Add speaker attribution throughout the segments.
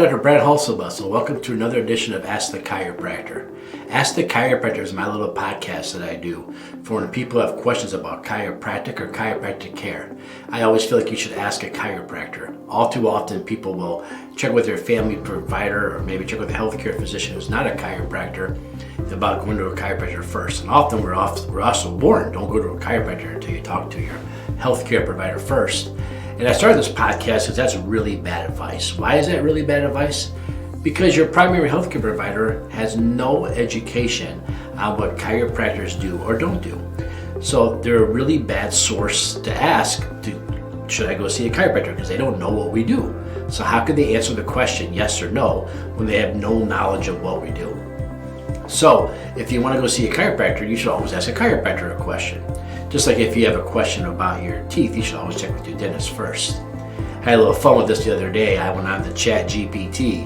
Speaker 1: Dr. Brad Hulsebus, and welcome to another edition of Ask the Chiropractor. Ask the Chiropractor is my little podcast that I do for when people have questions about chiropractic or chiropractic care. I always feel like you should ask a chiropractor. All too often people will check with their family provider or maybe check with a healthcare physician who's not a chiropractor about going to a chiropractor first. And often we're also warned, don't go to a chiropractor until you talk to your healthcare provider first. And I started this podcast because that's really bad advice. Why is that really bad advice? Because your primary healthcare provider has no education on what chiropractors do or don't do. So they're a really bad source to ask, should I go see a chiropractor? Because they don't know what we do. So how could they answer the question yes or no when they have no knowledge of what we do? So if you want to go see a chiropractor, you should always ask a chiropractor a question. Just like if you have a question about your teeth, you should always check with your dentist first. I had a little fun with this the other day. I went on to ChatGPT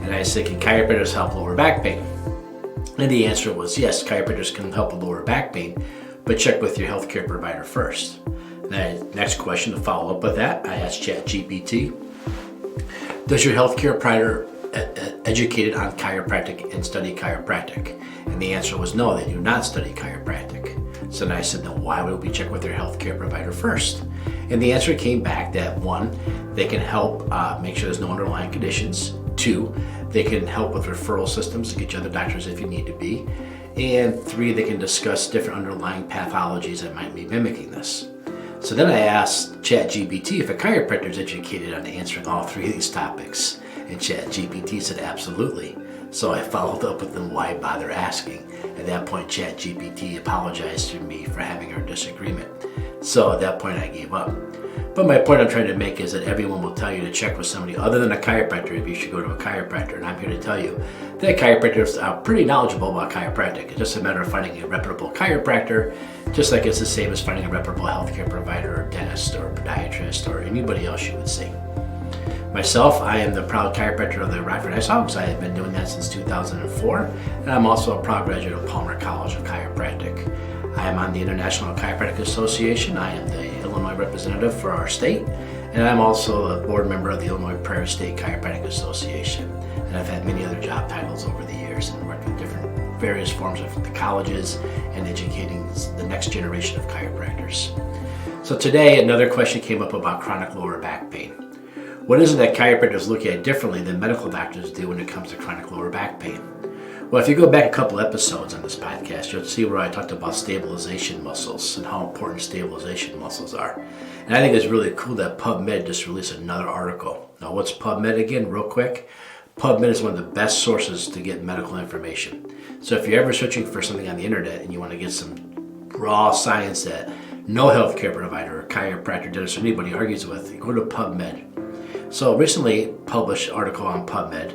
Speaker 1: and I said, can chiropractors help lower back pain? And the answer was yes, chiropractors can help with lower back pain, but check with your healthcare provider first. The next question to follow up with that, I asked ChatGPT, does your healthcare provider educated on chiropractic and study chiropractic? And the answer was no, they do not study chiropractic. So then I said, then why would we check with their healthcare provider first? And the answer came back that 1, they can help make sure there's no underlying conditions. 2, they can help with referral systems to get you other doctors if you need to be. And 3, they can discuss different underlying pathologies that might be mimicking this. So then I asked ChatGPT if a chiropractor is educated on answering all 3 of these topics. And ChatGPT said absolutely. So I followed up with them, why bother asking? At that point, ChatGPT apologized to me for having a disagreement. So at that point, I gave up. But my point I'm trying to make is that everyone will tell you to check with somebody other than a chiropractor if you should go to a chiropractor. And I'm here to tell you that chiropractors are pretty knowledgeable about chiropractic. It's just a matter of finding a reputable chiropractor, just like it's the same as finding a reputable healthcare provider or dentist or podiatrist or anybody else you would see. Myself, I am the proud chiropractor of the Rockford Ice Hogs. I have been doing that since 2004, and I'm also a proud graduate of Palmer College of Chiropractic. I am on the International Chiropractic Association. I am the Illinois representative for our state, and I'm also a board member of the Illinois Prairie State Chiropractic Association. And I've had many other job titles over the years and worked with different various forms of the colleges and educating the next generation of chiropractors. So today, another question came up about chronic lower back pain. What is it that chiropractors look at differently than medical doctors do when it comes to chronic lower back pain? Well, if you go back a couple episodes on this podcast, you'll see where I talked about stabilization muscles and how important stabilization muscles are. And I think it's really cool that PubMed just released another article. Now, what's PubMed again, real quick? PubMed is one of the best sources to get medical information. So if you're ever searching for something on the internet and you want to get some raw science that no healthcare provider or chiropractor, dentist, or anybody argues with, you go to PubMed. So a recently published article on PubMed,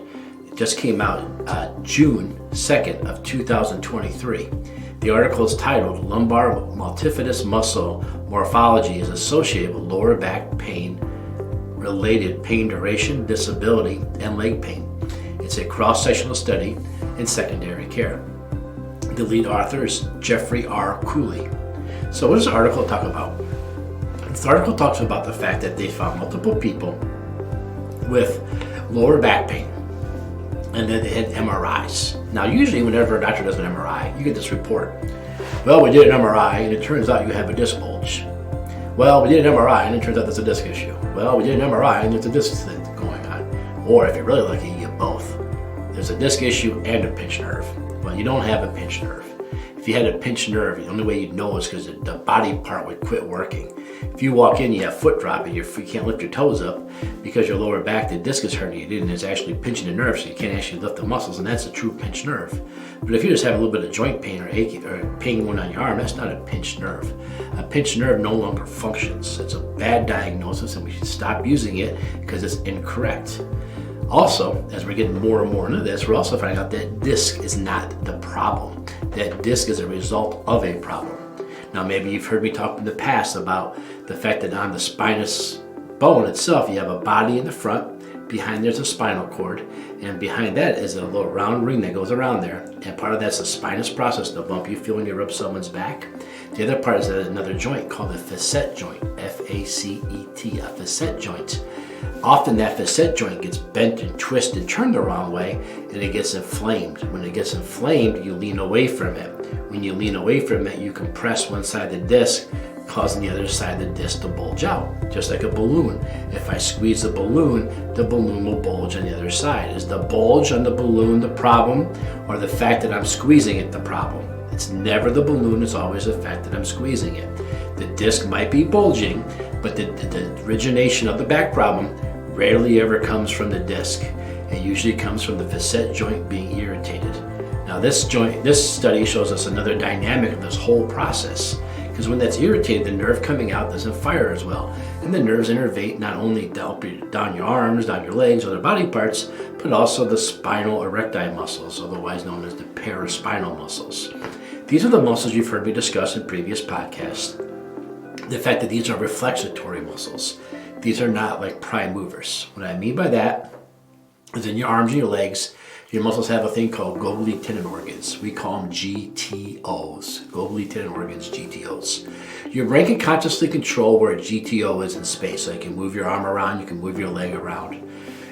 Speaker 1: it just came out June 2nd of 2023. The article is titled, Lumbar Multifidus Muscle Morphology is Associated with Lower Back Pain Related Pain Duration, Disability, and Leg Pain. It's a cross-sectional study in secondary care. The lead author is Jeffrey R. Cooley. So what does the article talk about? This article talks about the fact that they found multiple people with lower back pain, and then they had MRIs. Now, usually whenever a doctor does an MRI, you get this report. Well, we did an MRI, and it turns out you have a disc bulge. Well, we did an MRI, and it turns out there's a disc issue. Well, we did an MRI, and there's a disc thing going on. Or if you're really lucky, you get both. There's a disc issue and a pinched nerve. Well, you don't have a pinched nerve. If you had a pinched nerve, the only way you'd know is because the body part would quit working. If you walk in, you have foot drop, and you can't lift your toes up because your lower back, the disc is herniated and it's actually pinching the nerve, so you can't actually lift the muscles, and that's a true pinched nerve. But if you just have a little bit of joint pain or aching or pain going on your arm, that's not a pinched nerve. A pinched nerve no longer functions. It's a bad diagnosis, and we should stop using it because it's incorrect. Also, as we're getting more and more into this, we're also finding out that disc is not the problem. That disc is a result of a problem. Now, maybe you've heard me talk in the past about the fact that on the spinous bone itself, you have a body in the front, behind there's a spinal cord, and behind that is a little round ring that goes around there, and part of that's the spinous process, the bump you feel when you rub someone's back. The other part is another joint called the facet joint, F-A-C-E-T, a facet joint. often that facet joint gets bent and twisted, turned the wrong way, and it gets inflamed. When it gets inflamed, you lean away from it. When you lean away from it, you compress one side of the disc, causing the other side of the disc to bulge out, just like a balloon. If I squeeze the balloon will bulge on the other side. Is the bulge on the balloon the problem, or the fact that I'm squeezing it the problem? It's never the balloon, it's always the fact that I'm squeezing it. The disc might be bulging, but the origination of the back problem rarely ever comes from the disc. It usually comes from the facet joint being irritated. Now this study shows us another dynamic of this whole process. Because when that's irritated, the nerve coming out doesn't fire as well. And the nerves innervate not only down your arms, down your legs, other body parts, but also the spinal erecti muscles, otherwise known as the paraspinal muscles. These are the muscles you've heard me discuss in previous podcasts. The fact that these are reflexatory muscles. These are not like prime movers. What I mean by that is in your arms and your legs, your muscles have a thing called globally tendon organs. We call them GTOs. Globally tendon organs, GTOs. Your brain can consciously control where a GTO is in space. So you can move your arm around, you can move your leg around.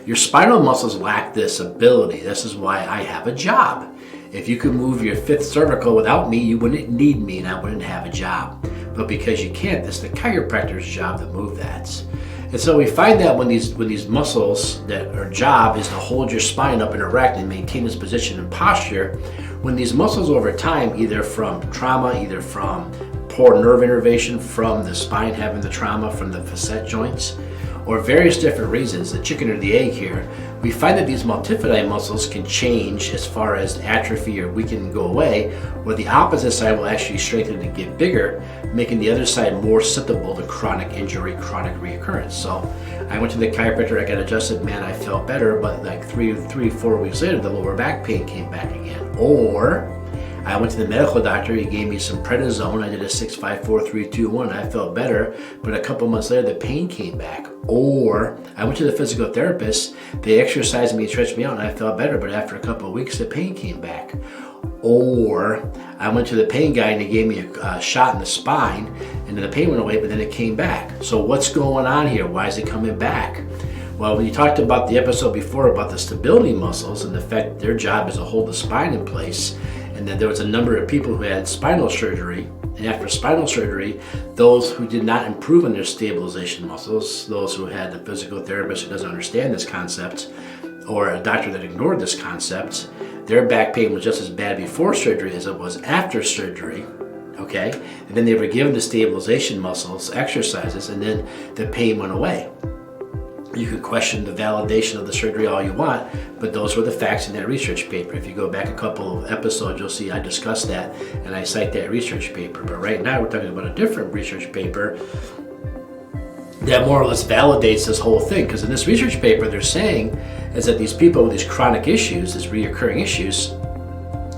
Speaker 1: Your spinal muscles lack this ability. This is why I have a job. If you could move your fifth cervical without me, you wouldn't need me and I wouldn't have a job. But because you can't, it's the chiropractor's job to move that. And so we find that when these muscles, that our job is to hold your spine up and erect and maintain this position and posture, when these muscles over time, either from trauma, either from poor nerve innervation, from the spine having the trauma, from the facet joints, or various different reasons, the chicken or the egg here, we find that these multifidus muscles can change as far as atrophy or weaken and go away, where the opposite side will actually strengthen and get bigger, making the other side more susceptible to chronic injury, chronic reoccurrence. So I went to the chiropractor, I got adjusted, man, I felt better, but like 4 weeks later, the lower back pain came back again. Or I went to the medical doctor, he gave me some prednisone, I did a 6, 5, 4, 3, 2, 1, I felt better, but a couple months later the pain came back. Or I went to the physical therapist, they exercised me, stretched me out, and I felt better, but after a couple of weeks the pain came back. Or I went to the pain guy and he gave me a shot in the spine, and then the pain went away, but then it came back. So what's going on here? Why is it coming back? Well, when you talked about the episode before about the stability muscles and the fact their job is to hold the spine in place, and that there was a number of people who had spinal surgery, and after spinal surgery, those who did not improve on their stabilization muscles, those who had the physical therapist who doesn't understand this concept, or a doctor that ignored this concept, their back pain was just as bad before surgery as it was after surgery, okay? And then they were given the stabilization muscles exercises, and then the pain went away. You could question the validation of the surgery all you want, but those were the facts in that research paper. If you go back a couple of episodes, you'll see I discuss that and I cite that research paper. But right now we're talking about a different research paper that more or less validates this whole thing. Because in this research paper, they're saying is that these people with these chronic issues, these reoccurring issues,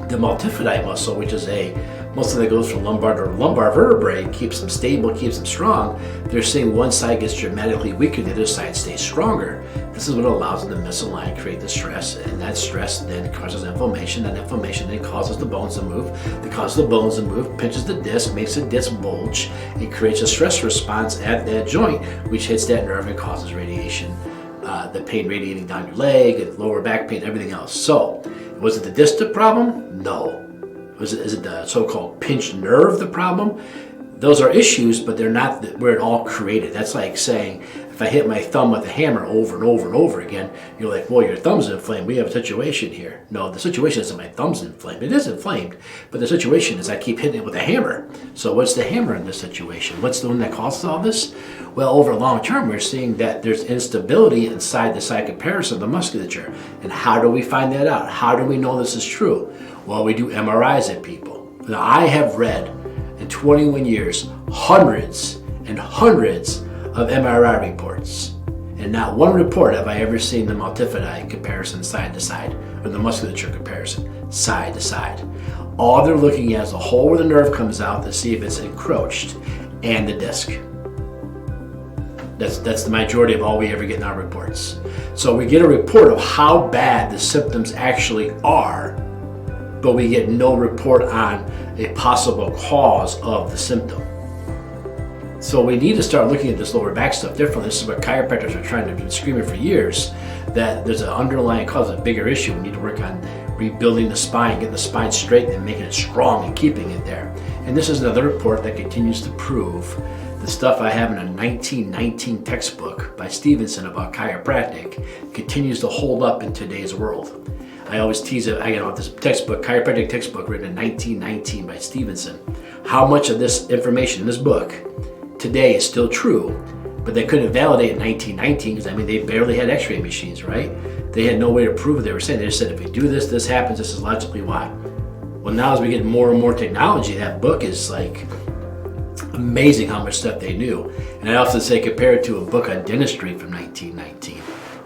Speaker 1: the multifidus muscle, which is a muscle that goes from lumbar to lumbar vertebrae, keeps them stable, keeps them strong. They're saying one side gets dramatically weaker, the other side stays stronger. This is what allows them to misalign, create the stress, and that stress then causes inflammation. That inflammation then causes the bones to move. That causes the bones to move, pinches the disc, makes the disc bulge. It creates a stress response at that joint, which hits that nerve and causes radiation. The pain radiating down your leg, lower back pain, everything else. So, was it the disc the problem? No. Is it the so-called pinched nerve the problem? Those are issues, but they're not where it all created. That's like saying, if I hit my thumb with a hammer over and over and over again, you're like, well, your thumb's inflamed. We have a situation here. No, the situation isn't my thumb's inflamed. It is inflamed, but the situation is I keep hitting it with a hammer. So what's the hammer in this situation? What's the one that causes all this? Well, over long term, we're seeing that there's instability inside the side comparison of the musculature. And how do we find that out? How do we know this is true? Well, we do MRIs at people. Now, I have read in 21 years hundreds and hundreds of MRI reports. And not one report have I ever seen the multifidus comparison side to side, or the musculature comparison side to side. All they're looking at is the hole where the nerve comes out to see if it's encroached, and the disc. That's the majority of all we ever get in our reports. So we get a report of how bad the symptoms actually are, but we get no report on a possible cause of the symptom. So we need to start looking at this lower back stuff differently. This is what chiropractors are trying to do, screaming for years, that there's an underlying cause, a bigger issue. We need to work on rebuilding the spine, getting the spine straight and making it strong and keeping it there. And this is another report that continues to prove the stuff I have in a 1919 textbook by Stevenson about chiropractic continues to hold up in today's world. I always tease it, I got this textbook, chiropractic textbook written in 1919 by Stevenson. How much of this information in this book today is still true, but they couldn't validate in 1919 because they barely had x-ray machines, right? They had no way to prove what they were saying. They just said, if we do this, this happens, this is logically why. Well, now as we get more and more technology, that book is like amazing how much stuff they knew. And I often say compare it to a book on dentistry from 1919.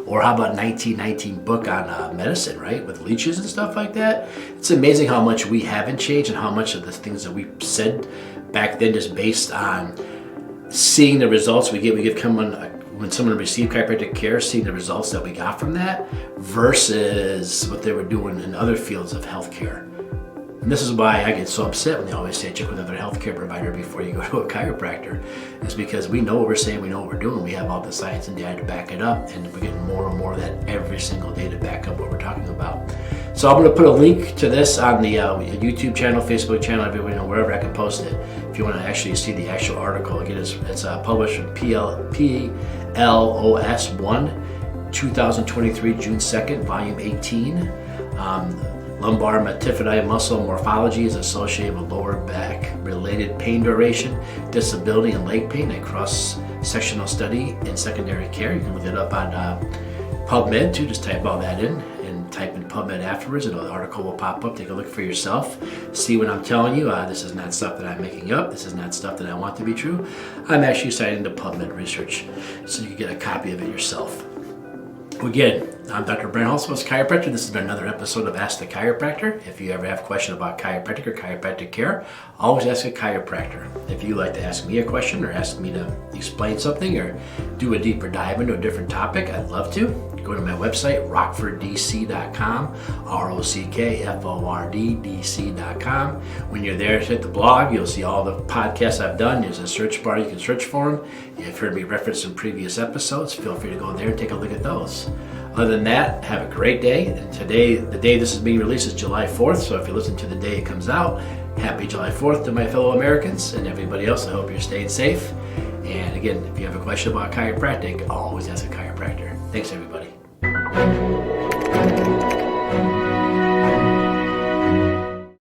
Speaker 1: Or how about 1919 book on medicine, right? With leeches and stuff like that. It's amazing how much we haven't changed and how much of the things that we said back then just based on seeing the results we get. We give when someone received chiropractic care, seeing the results that we got from that versus what they were doing in other fields of healthcare. And this is why I get so upset when they always say check with another healthcare provider before you go to a chiropractor. It's because we know what we're saying, we know what we're doing, we have all the science and data to back it up, and we're getting more and more of that every single day to back up what we're talking about. So I'm going to put a link to this on the YouTube channel, Facebook channel, wherever I can post it. If you want to actually see the actual article, again, it's published in PLOS 1, 2023, June 2nd, volume 18. Lumbar multifidus muscle morphology is associated with lower back related pain duration, disability, and leg pain, a cross-sectional study in secondary care. You can look it up on PubMed too. Just type all that in and type in PubMed afterwards, and the article will pop up. Take a look for yourself. See what I'm telling you. This is not stuff that I'm making up. This is not stuff that I want to be true. I'm actually citing the PubMed research so you can get a copy of it yourself. Again, I'm Dr. Brent Holtzman, chiropractor. This has been another episode of Ask the Chiropractor. If you ever have a question about chiropractic or chiropractic care, always ask a chiropractor. If you like to ask me a question or ask me to explain something or do a deeper dive into a different topic, I'd love to. Go to my website, rockforddc.com, ROCKFORDDC.com. When you're there, hit the blog. You'll see all the podcasts I've done. There's a search bar. You can search for them. You've heard me reference in previous episodes. Feel free to go there and take a look at those. Other than that, have a great day. And today, the day this is being released is July 4th. So if you listen to the day it comes out, happy July 4th to my fellow Americans and everybody else. I hope you're staying safe. And again, if you have a question about chiropractic, always ask a chiropractor. Thanks, everybody.